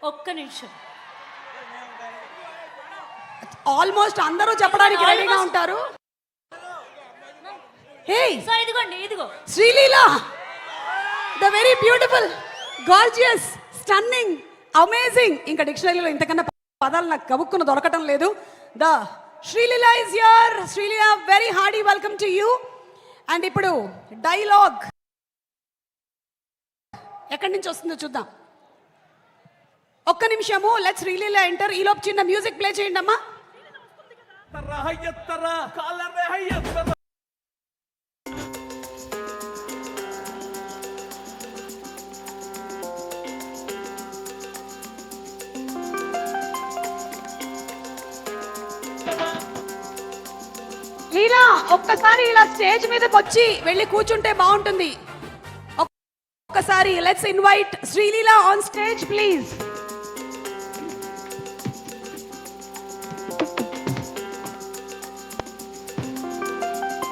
ఒక్క నిమిషం. ఆల్మోస్ట్ అందరూ చెప్పడానికి రెడీగా ఉంటారు. హే సో ఇదిగోండి, ఇదిగో Sreeleela, the very beautiful, gorgeous, stunning, amazing. ఇంకా డిక్షనరీలో ఇంతకన్నా పదాలు నాకు గబుక్కున దొరకటం లేదు. The Sreeleela is here. Sreeleela, very Hardy welcome to you. And ఇప్పుడు డైలాగ్ ఎక్కడి నుంచి వస్తుందో చూద్దాం. ఒక్క నిమిషము, లెట్స్ శ్రీలీల ఎంటర్. ఈలోపు చిన్న మ్యూజిక్ ప్లే చేయండి అమ్మా. లీలా, ఒక్కసారి ఇలా స్టేజ్ మీదకి వచ్చి వెళ్ళి కూర్చుంటే బాగుంటుంది. ఒక్కసారి let's invite Sreeleela on stage please.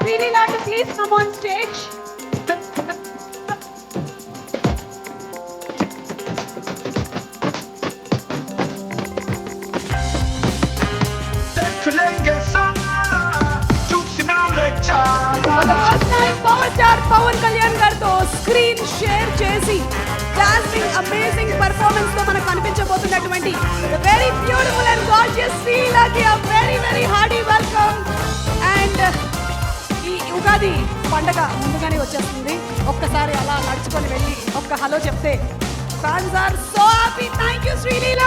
Sreeleela to please come on stage. Pawan Kalyan గారితో స్క్రీన్ షేర్ చేసి డాన్సింగ్ అమేజింగ్ పర్ఫార్మెన్స్ తో మనకు కనిపించబోతున్నటువంటి వెరీ బ్యూటిఫుల్ అండ్ గార్జియస్ శ్రీలీలకి a very very hearty welcome. And ఈ ఉగాది పండగ ముందుగానే వచ్చేస్తుంది. ఒక్కసారి అలా నడుచుకొని వెళ్ళి ఒక్క హలో చెప్తే fans are so happy. Thank you Sreeleela.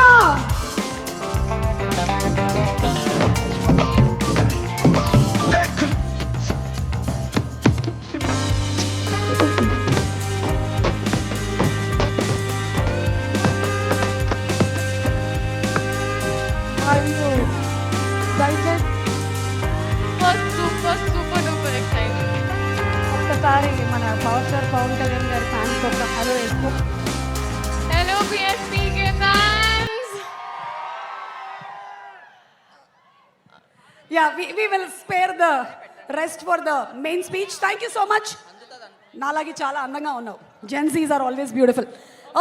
ఒక్కసారి మన పవర్ స్టార్ పవన్ కళ్యాణ్ గారి ఫ్యాన్స్ ఒక హలో ఎక్కువ. Hello PSPK fans. Yeah, we will spare the rest for the main speech. Thank you so much. నాలాగే చాలా అందంగా ఉన్నావు. Gen Zs are always beautiful.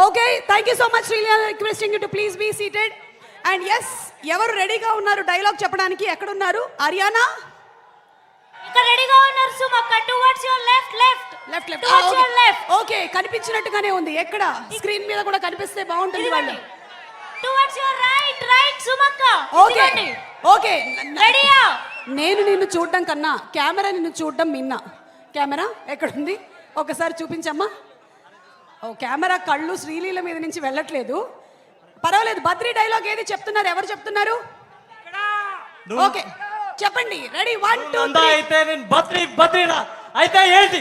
Okay, thank you so much Srilila. Requesting you to please be seated. And yes, ఎవరు రెడీగా ఉన్నారు dialogue చెప్పడానికి? ఎక్కడ ఉన్నారు? ఆర్యానా ఇక్కడ రెడీగా ఉన్నారు. సుమక్క, towards your left left left left. Towards your left. Okay, కనిపించినట్టుగానే ఉంది. ఎక్కడ? స్క్రీన్ మీద కూడా కనిపిస్తే బాగుంటుంది వాళ్ళు. టువర్డ్స్ యువర్ రైట్ రైట్ సుమక్క. ఓకే ఓకే, రెడీయా? నేను నిన్ను చూడడం కన్నా కెమెరా నిన్ను చూడడం మిన్నా. కెమెరా ఎక్కడుంది? ఒకసారి చూపించమ్మా. ఓ, కెమెరా కళ్ళు శ్రీలీల మీద నుంచి వెళ్ళట్లేదు. పర్వాలేదు. బద్రీ డైలాగ్ ఏది చెప్తున్నారు? ఎవరు చెప్తున్నారు? ఓకే చెప్పండి. రెడీ 1 2 3. అయితే నేను బద్రీనా అయితే ఏంటి?